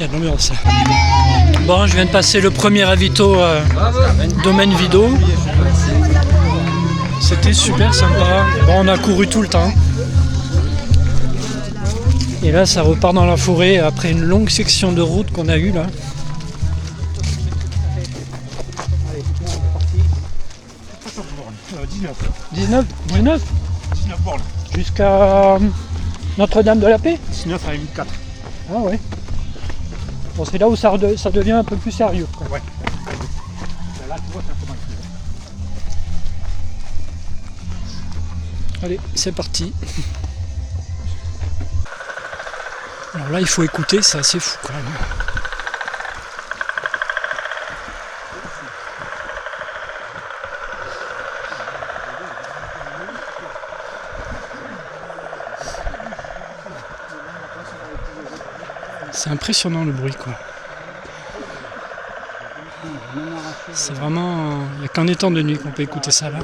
de l'ambiance. Bon, je viens de passer le premier ravito domaine Vido. C'était super sympa. Bon, on a couru tout le temps. Et là, ça repart dans la forêt après une longue section de route qu'on a eue là. « 19 bornes. Jusqu'à Notre-Dame de la Paix. 19 à 4. Ah ouais. Bon, c'est là où ça devient un peu plus sérieux, quoi. Ouais. Là, tu vois, c'est un peu moins. Allez, c'est parti. Alors là, il faut écouter, c'est assez fou quand même. C'est impressionnant le bruit, quoi. C'est vraiment... Il n'y a qu'en étant de nuit qu'on peut écouter ça là.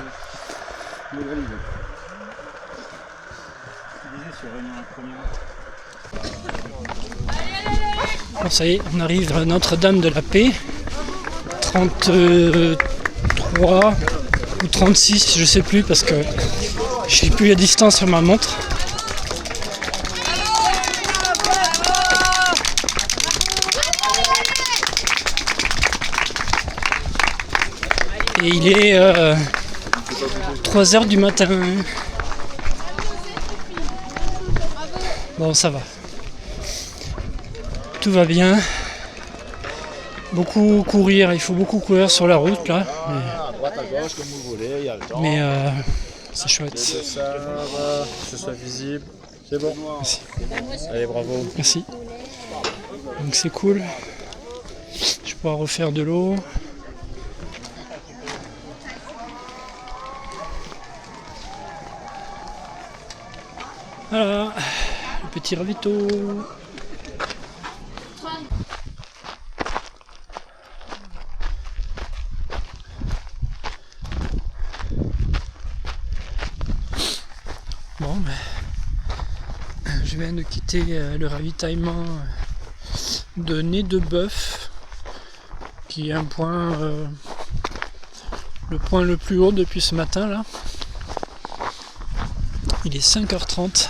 Bon, ça y est, on arrive à Notre-Dame de la Paix. 33 ou 36, je sais plus parce que je sais plus la distance sur ma montre. Et il est 3h du matin. Bon, ça va. Tout va bien. Beaucoup courir, il faut beaucoup courir sur la route là. À droite, à gauche, comme vous voulez, il y a le temps. Mais c'est chouette. Que ce soit visible. C'est bon. Merci. Allez, bravo. Merci. Donc c'est cool. Je vais pouvoir refaire de l'eau. Voilà, le petit ravito. Bon, je viens de quitter le ravitaillement de Nez de Bœuf, qui est un point, le point le plus haut depuis ce matin là. Il est 5h30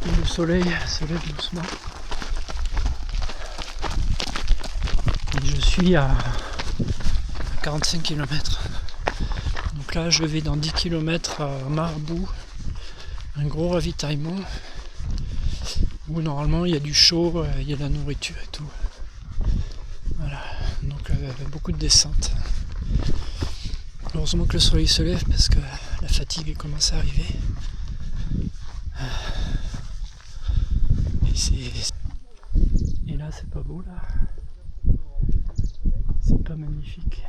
et le soleil se lève doucement. Et je suis à 45 km. Donc là je vais dans 10 km à Marabout, un gros ravitaillement où normalement il y a du chaud, il y a de la nourriture et tout. Voilà, donc beaucoup de descente. Heureusement que le soleil se lève parce que la fatigue commence à arriver. Et là c'est pas beau là. C'est pas magnifique.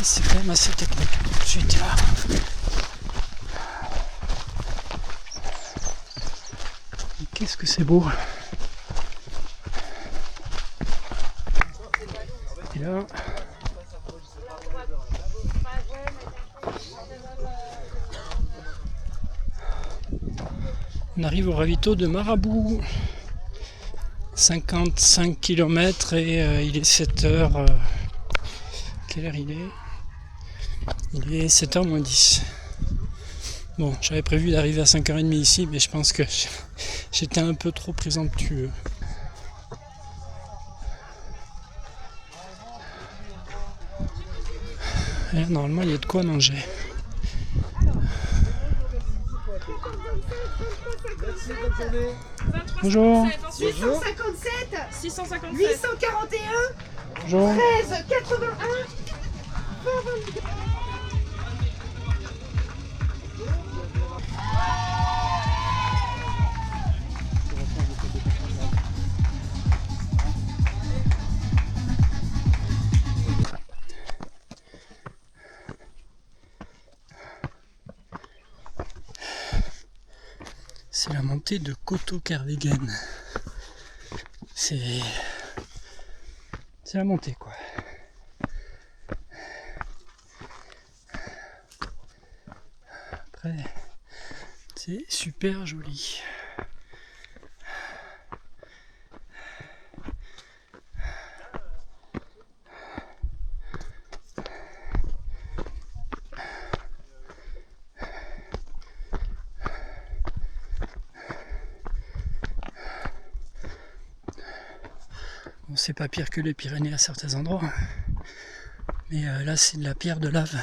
C'est quand même assez technique tout de suite là. Et qu'est-ce que c'est beau. Et là, on arrive au ravito de Marabout. 55 km et il est 7h. Quelle heure il est ? Il est 7h moins 10. Bon, j'avais prévu d'arriver à 5h30 ici, mais je pense que j'étais un peu trop présomptueux. Et là, normalement, il y a de quoi manger. Bonjour. 657, 657. 841, Bonjour. 13, 81, 20, 22. C'est la montée de Coteau-Kervegen. C'est la montée quoi. Après, c'est super joli. Bon, c'est pas pire que les Pyrénées à certains endroits, mais là c'est de la pierre de lave.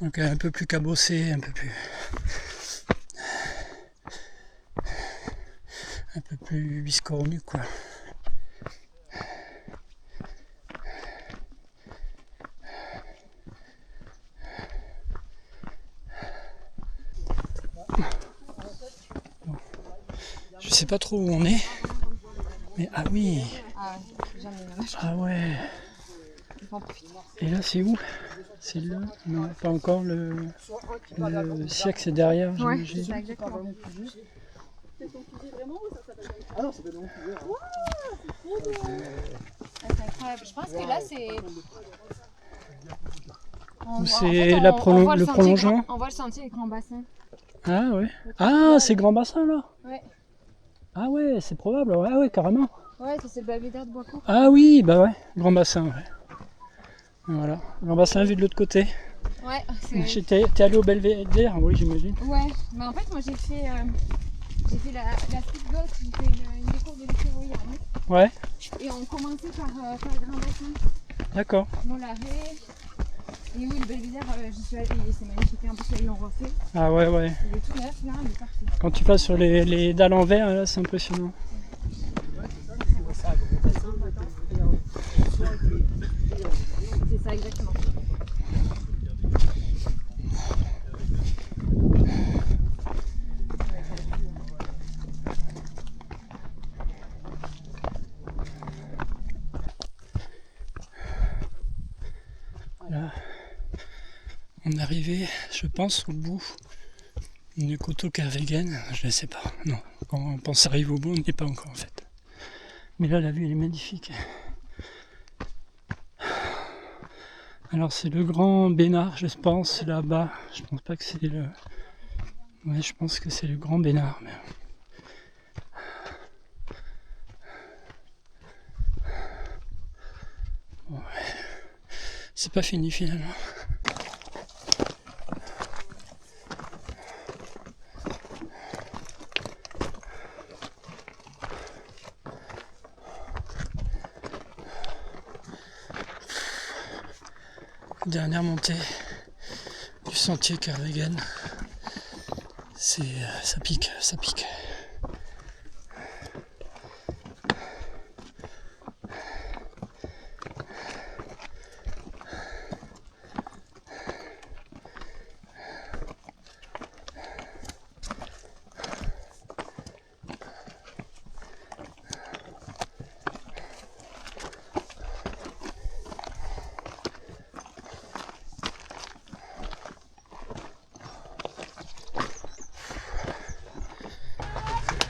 Donc un peu plus cabossé, un peu plus biscornu quoi. Bon. Je sais pas trop où on est, mais ah oui. Ah ouais. Et là c'est où? C'est là? Non, pas encore. Le siècle c'est derrière. Ouais, c'est ça, exactement. Ah non, c'est vraiment couvert. C'est incroyable. Je pense que là c'est. C'est le prolongement. On voit le sentier avec Grand Bassin. Ah ouais. Ah, c'est Grand Bassin là? Ouais. Ah ouais, c'est probable. Ouais, ouais, carrément. Ouais, c'est le belvédère de Boiscourt. Ah oui, bah ouais, Grand Bassin, ouais. Voilà, Grand Bassin vu de l'autre côté. Ouais, T'es allé au belvédère, oui, j'imagine. Ouais, mais en fait, moi j'ai fait la petite gauche, j'ai fait une découverte de l'écureuil. Ouais. Et on commençait par Grand Bassin. D'accord. Bon, l'arrêt. Et oui, le belvédère, j'y suis allée, c'est magnifique. En plus, là, ils l'ont refait. Ah ouais, ouais. Il est tout neuf, là, il est parfait. Quand tu passes sur les dalles en verre, là, c'est impressionnant. C'est ça, exactement. Là, on est arrivé, je pense, au bout de Coteau-Kervegen. Je ne sais pas. Non, quand on pense arriver au bout, on n'y est pas encore en fait. Mais là, la vue, elle est magnifique. Alors, c'est le Grand Bénard, je pense, là-bas. Je pense pas que c'est le... Ouais, je pense que c'est le Grand Bénard. Mais... Bon, ouais. C'est pas fini finalement. Dernière montée du sentier Kervegen. Ça pique, ça pique.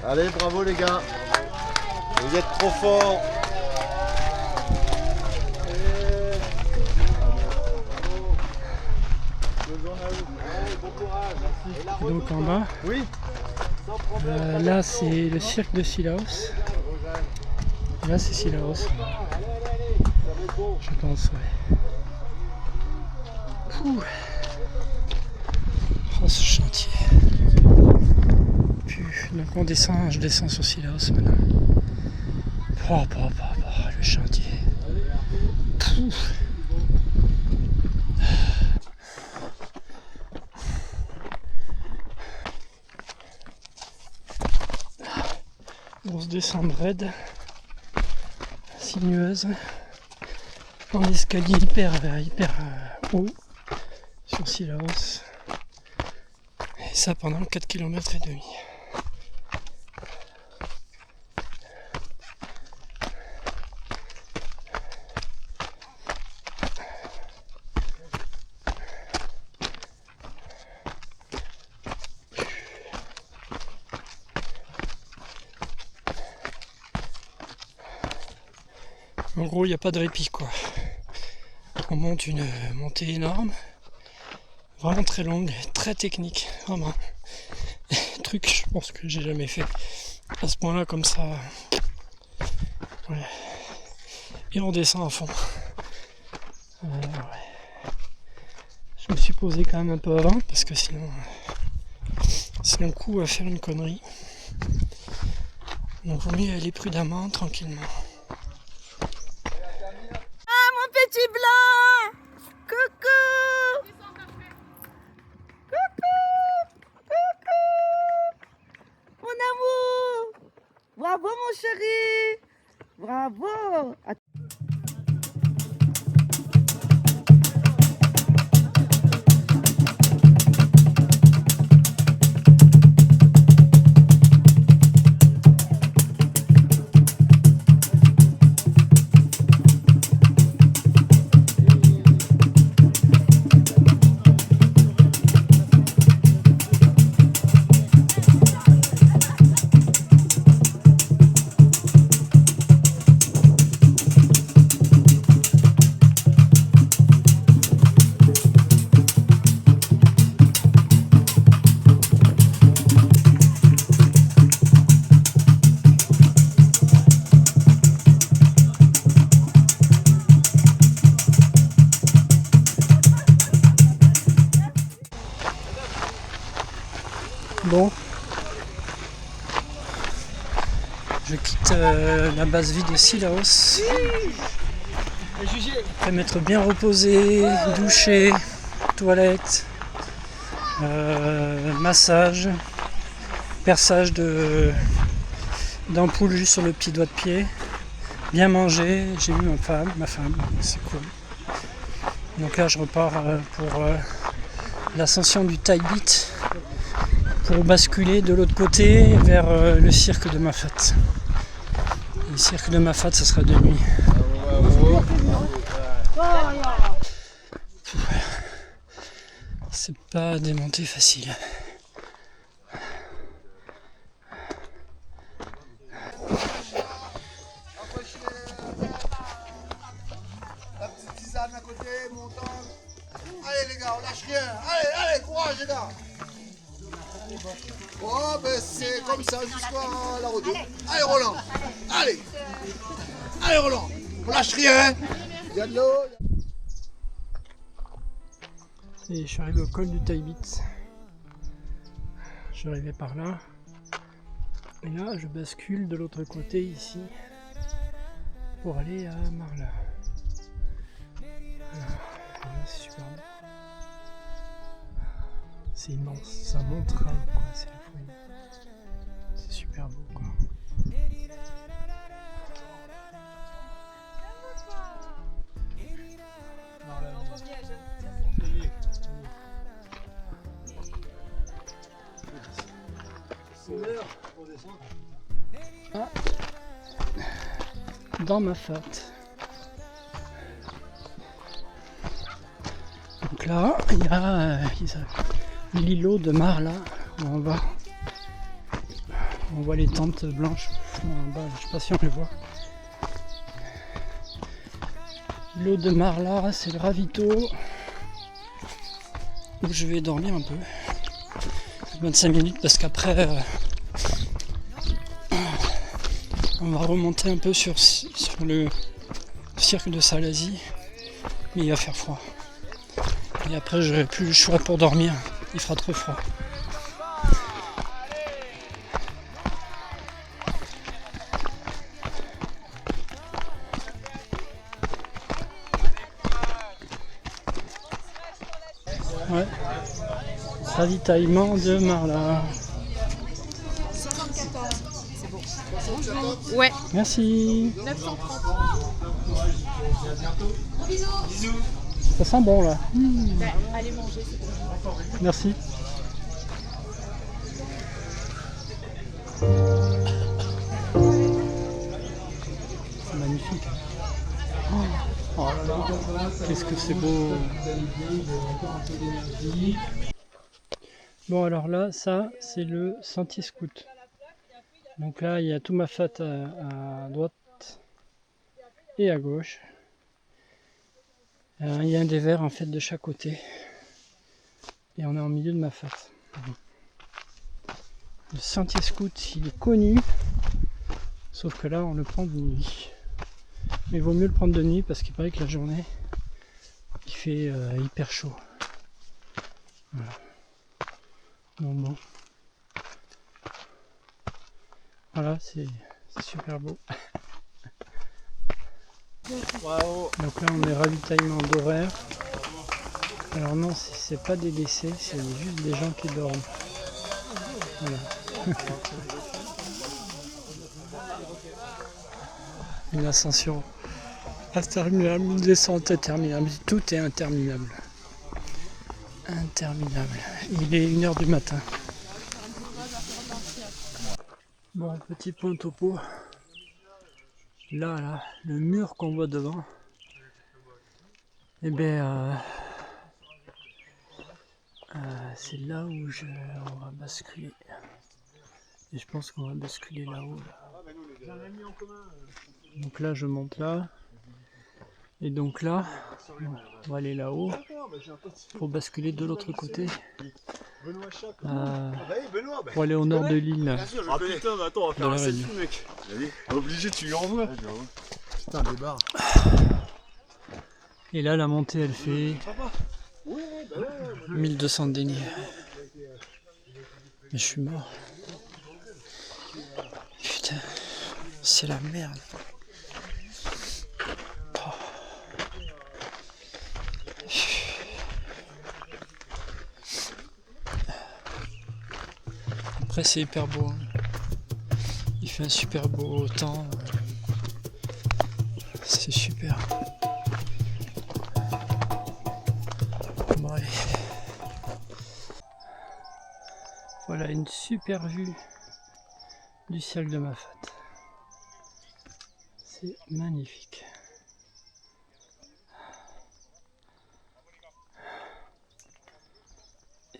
Allez, bravo les gars. Vous êtes trop forts. Donc en bas, Oui. là c'est le cirque de Sillaos. Là c'est Sillaos. Je pense, ouais. Ouh. Oh ce chantier. Donc on descend, je descends sur Sillaos maintenant. Le chantier. Pouf. Grosse descente raide, sinueuse, en escalier hyper haut sur Sillaos. Et ça pendant 4 km et demi. En gros, il n'y a pas de répit quoi. On monte une montée énorme, vraiment très longue, très technique, vraiment. Truc, je pense que j'ai jamais fait à ce point-là comme ça. Ouais. Et on descend à fond. Ouais. Je me suis posé quand même un peu avant parce que sinon c'est un coup à faire une connerie. Donc vaut mieux aller prudemment, tranquillement. Ah, mon petit blanc! Coucou! Mon amour! Bravo, mon chéri! Bravo! Bon, je quitte la base vide de Sillaos. Après m'être bien reposé, douché, toilette, massage, perçage d'ampoule juste sur le petit doigt de pied, bien mangé, j'ai vu ma femme, c'est cool. Donc là je repars pour l'ascension du Taibit, pour basculer de l'autre côté vers le cirque de Mafat. Le cirque de Mafat, ça sera de nuit. C'est pas des montées faciles. La petite tisane à côté, montant. Allez les gars, on lâche rien. Allez, allez, courage les gars. Oh ben c'est comme ça jusqu'à la retour. Allez Roland. Allez. Allez Roland. On lâche rien. Il y a de l'eau. Et je suis arrivé au col du Taibit. Je suis arrivé par là. Et là, je bascule de l'autre côté ici pour aller à Marla. Voilà, c'est super beau. C'est immense, c'est un montrail, quoi, c'est la folie. C'est super beau, quoi. Ah. Dans Mafat. Donc là, il y a l'îlot de Marla où on va. On voit les tentes blanches en bas, je sais pas si on les voit. L'îlot de Marla, c'est le ravito où je vais dormir un peu. 25 minutes parce qu'après on va remonter un peu sur le cirque de Salazie, mais il va faire froid. Et après j'aurai plus le choix pour dormir, il fera trop froid. Ouais. Ravitaillement de Marla. 74. C'est bon. Ouais. Merci. 930. Bisous. Ça sent bon là. Allez manger, c'est bon. Merci. C'est magnifique. Oh là là, qu'est-ce que c'est beau. Bon alors là, ça c'est le sentier scout. Donc là il y a tout Mafat à droite et à gauche. Il y a un des verts en fait de chaque côté. Et on est en milieu de Mafate. Le sentier scout, il est connu. Sauf que là, on le prend de nuit. Mais il vaut mieux le prendre de nuit parce qu'il paraît que la journée, il fait hyper chaud. Voilà. Bon. Voilà, c'est super beau. Bravo. Donc là, on est ravitaillement d'horaire. Alors non, c'est pas des décès, c'est juste des gens qui dorment. Voilà. Une ascension interminable, une descente interminable, tout est interminable. Interminable. Il est 1h du matin. Bon, petit point topo. Là, le mur qu'on voit devant, eh bien, c'est là où on va basculer. Et je pense qu'on va basculer là-haut. Donc là, je monte là. Et donc là, on va aller là-haut pour basculer de l'autre côté. Pour aller au nord de l'île. Ah putain, mais attends, on va faire un selfie, mec. Obligé, tu lui envoies. Putain, des barres. Et là, la montée, elle fait 1200 de dénivelé. Mais je suis mort. Putain, c'est la merde. Après, c'est hyper beau. Hein. Il fait un super beau temps. C'est super. Bon, allez. Voilà une super vue du ciel de Mafate. C'est magnifique.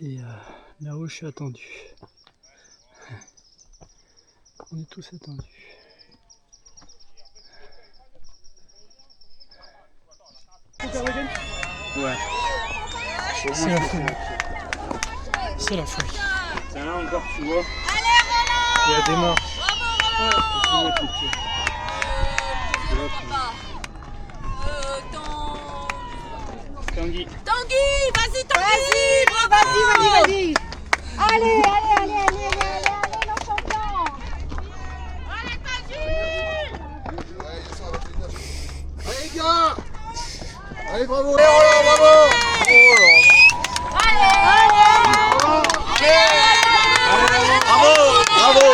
Et là-haut, je suis attendu. On est tous attendus. Ouais. C'est la folie. C'est la folie. C'est là encore, tu vois. Il y a des marches. Tanguy. Tanguy, vas-y Tanguy. Vas-y. Allez, nos champions. Allez, Tanguy. Allez, les gars. Allez, bravo. Allez, Roland, bravo. Bravo.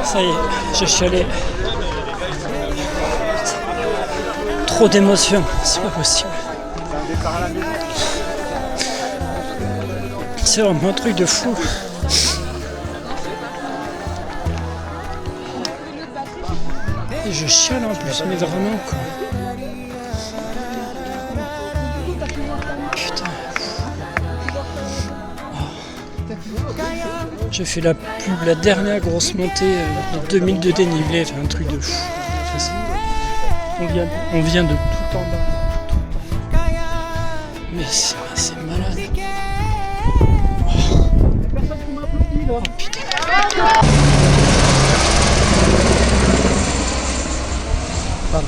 Ça y est, j'ai chialé. Trop d'émotions, c'est pas possible. C'est vraiment un truc de fou. Et je chiale en plus, mais vraiment quoi. Putain. J'ai fait la dernière grosse montée de 2000 de dénivelé, enfin un truc de fou. On vient de tout en bas. Mais c'est malade. Oh putain. Pardon.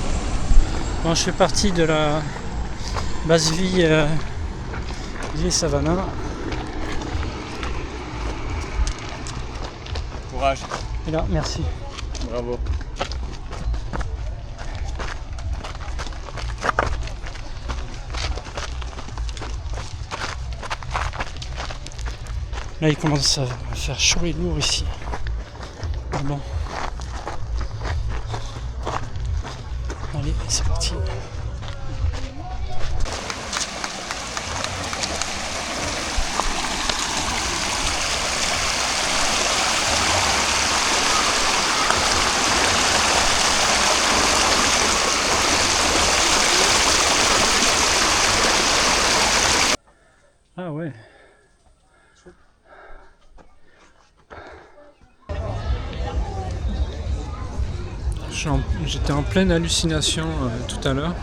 Bon, je fais partie de la base vie des Savannah. Courage. Et là, merci. Bravo. Là, il commence à faire chaud et lourd ici. Mais bon. Allez, c'est parti. J'étais en pleine hallucination tout à l'heure.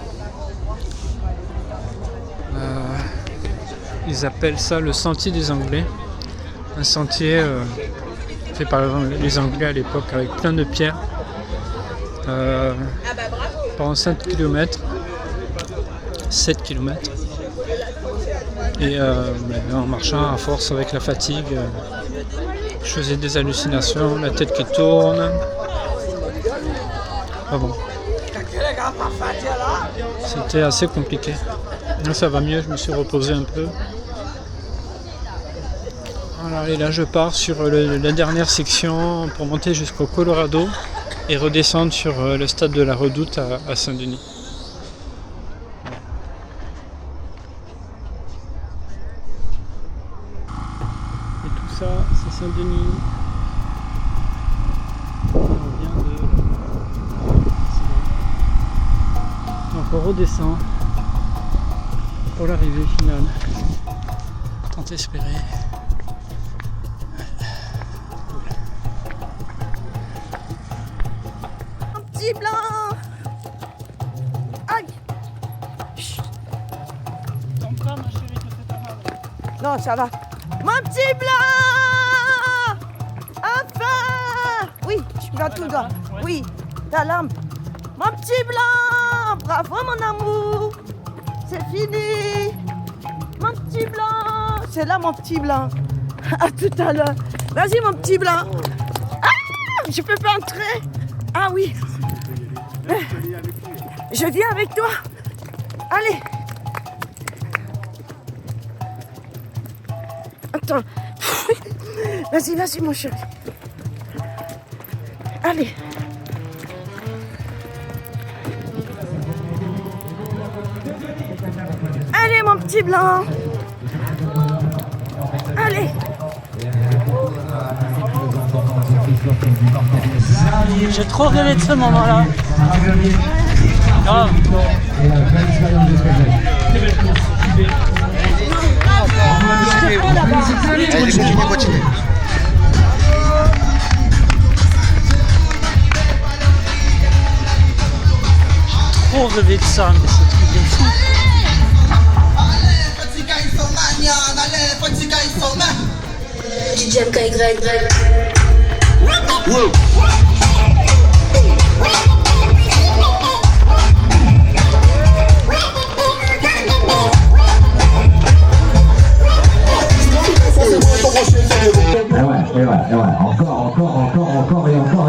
Ils appellent ça le sentier des Anglais. Un sentier fait par les Anglais à l'époque avec plein de pierres. Pendant 7 km. 7 km. Et en marchant à force avec la fatigue, je faisais des hallucinations, la tête qui tourne. Ah bon. C'était assez compliqué. Là ça va mieux, je me suis reposé un peu. Voilà, et là je pars sur la dernière section pour monter jusqu'au Colorado et redescendre sur le stade de la Redoute à Saint-Denis. Et tout ça, c'est Saint-Denis. Donc on redescend pour l'arrivée finale. Tant espéré. Un petit blanc. Aïe. Chut. Tombe pas, ma chérie, te fais pas mal. Non, ça va. Mon petit blanc. Enfin. Oui, tu vas tout droit. Oui, ta lampe. Mon petit blanc. Bravo, mon amour. C'est fini. Mon petit blanc. C'est là, mon petit blanc. À tout à l'heure. Vas-y, mon petit blanc. Ah, je peux pas entrer. Ah oui. Je viens avec toi. Allez. Attends. Vas-y, vas-y, mon chéri. Allez. Allez, mon petit blanc. Allez. J'ai trop rêvé de ce moment-là. Grave. Continuez. Trop rêvé de ça, mais c'est truc de fou. DJ MKY. Et ouais,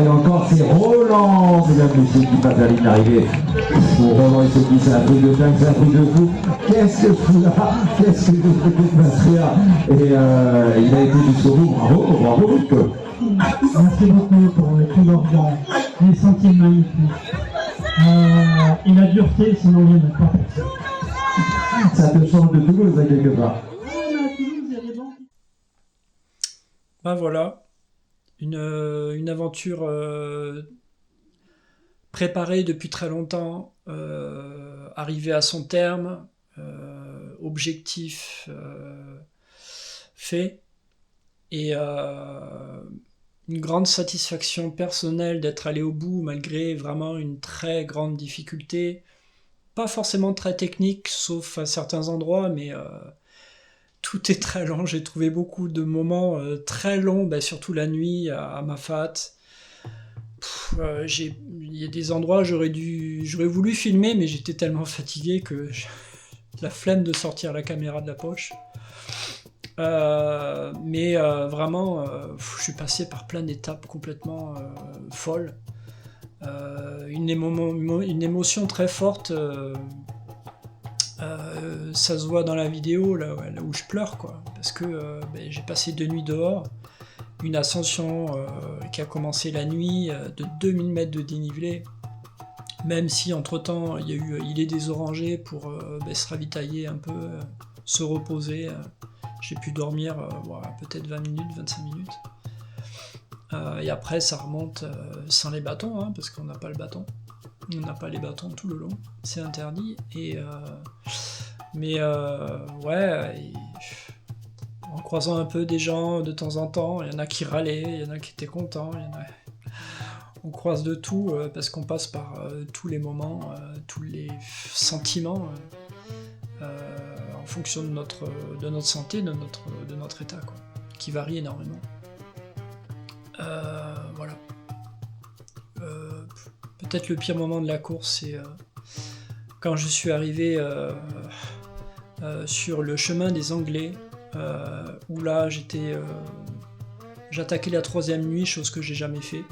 encore, c'est Roland, mesdames et messieurs, qui passe la ligne d'arrivée. Pour Roland, il se dit, c'est un truc de dingue, c'est un truc de fou. Qu'est-ce que fou là? Qu'est-ce que je fais de Masria? Et il a été jusqu'au bout, bravo, Luc. Merci beaucoup pour le tout l'orient, les sentiers magnifiques. Et la dureté, sinon il n'y en a pas. Ça te change de Toulouse, ça, quelque part. Ben voilà, une aventure préparée depuis très longtemps, arrivée à son terme, objectif fait, et une grande satisfaction personnelle d'être allé au bout malgré vraiment une très grande difficulté, pas forcément très technique sauf à certains endroits, mais tout est très long, j'ai trouvé beaucoup de moments très longs, surtout la nuit à Mafat. Il y a des endroits j'aurais voulu filmer, mais j'étais tellement fatigué que la flemme de sortir la caméra de la poche. Mais vraiment, je suis passé par plein d'étapes complètement folles. Une émotion très forte. Ça se voit dans la vidéo là où je pleure, quoi, parce que j'ai passé 2 nuits dehors, une ascension qui a commencé la nuit de 2000 mètres de dénivelé, même si entre temps il y a eu il est des orangers pour se ravitailler un peu, se reposer. J'ai pu dormir peut-être 20 minutes, 25 minutes, et après ça remonte sans les bâtons, hein, parce qu'on n'a pas le bâton. On n'a pas les bâtons tout le long, c'est interdit. En croisant un peu des gens de temps en temps, il y en a qui râlaient, il y en a qui étaient contents, on croise de tout parce qu'on passe par tous les moments, tous les sentiments en fonction de notre santé, de notre état, quoi, qui varie énormément. Voilà. Peut-être le pire moment de la course, c'est quand je suis arrivé sur le chemin des Anglais, où là j'attaquais la 3e nuit, chose que j'ai jamais fait.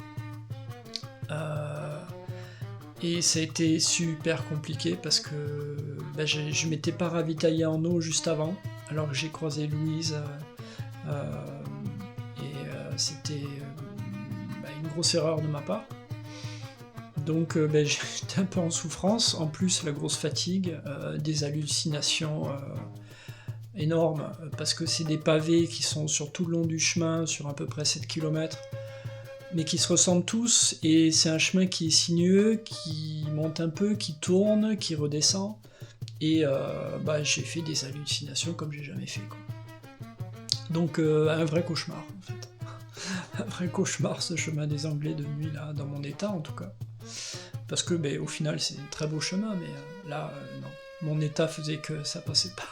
Et ça a été super compliqué parce que je m'étais pas ravitaillé en eau juste avant, alors que j'ai croisé Louise, c'était une grosse erreur de ma part. Donc j'étais un peu en souffrance, en plus la grosse fatigue, des hallucinations énormes, parce que c'est des pavés qui sont sur tout le long du chemin, sur à peu près 7 km, mais qui se ressemblent tous, et c'est un chemin qui est sinueux, qui monte un peu, qui tourne, qui redescend, et j'ai fait des hallucinations comme j'ai jamais fait, quoi. Donc un vrai cauchemar, en fait. Un vrai cauchemar, ce chemin des Anglais de nuit, là, dans mon état en tout cas. Parce que au final c'est un très beau chemin, mais là, non. Mon état faisait que ça passait pas.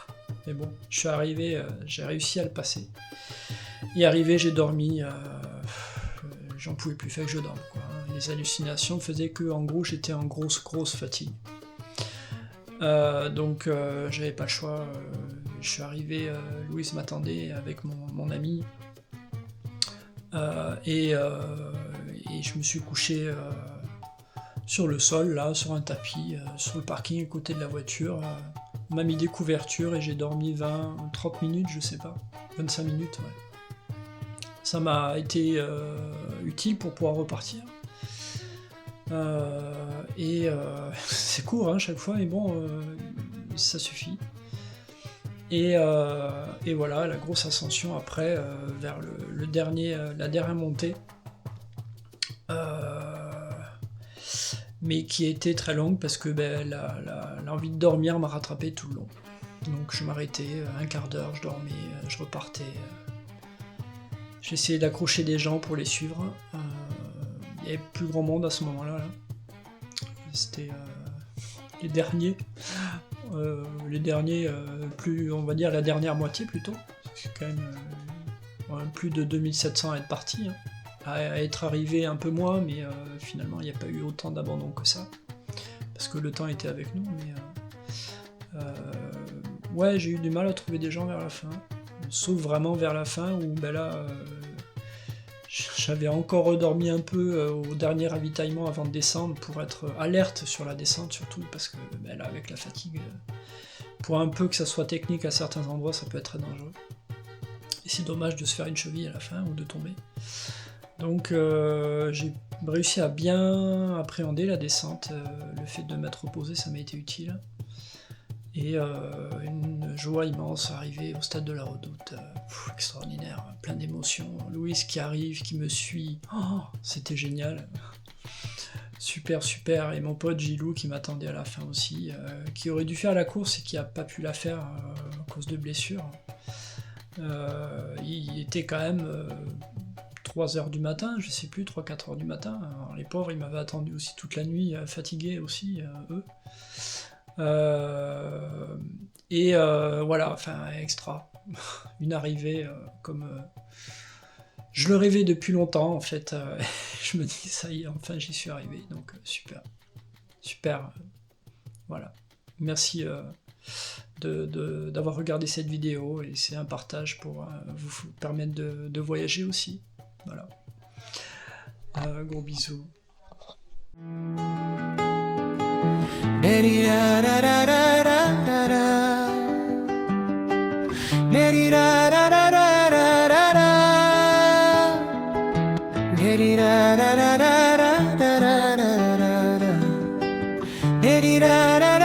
Mais bon, je suis arrivé, j'ai réussi à le passer. Et arrivé, j'ai dormi, j'en pouvais plus, fait que je dorme, quoi. Les hallucinations faisaient que, en gros, j'étais en grosse fatigue. Donc j'avais pas le choix, je suis arrivé, Louise m'attendait avec mon ami, et je me suis couché sur le sol, là, sur un tapis, sur le parking à côté de la voiture. On m'a mis des couvertures et j'ai dormi 20-30 minutes, je sais pas, 25 minutes, ouais. Ça m'a été utile pour pouvoir repartir. C'est court, hein, chaque fois, mais bon, ça suffit. Et voilà, la grosse ascension après, vers la dernière montée, mais qui a été très longue parce que l'envie de dormir m'a rattrapé tout le long. Donc je m'arrêtais, un quart d'heure, je dormais, je repartais. J'essayais d'accrocher des gens pour les suivre. Il y avait plus grand monde à ce moment-là. Là. C'était les derniers. Plus, on va dire la dernière moitié plutôt. C'est quand même plus de 2700 à être partis. Hein. À être arrivé un peu moins, mais finalement il n'y a pas eu autant d'abandon que ça. Parce que le temps était avec nous. Mais ouais, j'ai eu du mal à trouver des gens vers la fin. Sauf vraiment vers la fin où là j'avais encore redormi un peu au dernier ravitaillement avant de descendre pour être alerte sur la descente surtout parce que là avec la fatigue, pour un peu que ça soit technique à certains endroits ça peut être très dangereux. Et c'est dommage de se faire une cheville à la fin ou de tomber. Donc j'ai réussi à bien appréhender la descente, le fait de m'être reposé ça m'a été utile. Et une joie immense arrivée au stade de la Redoute, extraordinaire, plein d'émotions. Louise qui arrive, qui me suit, c'était génial. Super, et mon pote Gilou qui m'attendait à la fin aussi, qui aurait dû faire la course et qui n'a pas pu la faire à cause de blessures. Il était quand même 3h du matin, je sais plus, 3-4h du matin. Alors, les pauvres, ils m'avaient attendu aussi toute la nuit, fatigués aussi, eux. Voilà, enfin extra, une arrivée comme je le rêvais depuis longtemps en fait, je me dis ça y est, enfin j'y suis arrivé, donc super, voilà, merci d'avoir regardé cette vidéo et c'est un partage pour vous permettre de voyager aussi, voilà, gros bisous. Da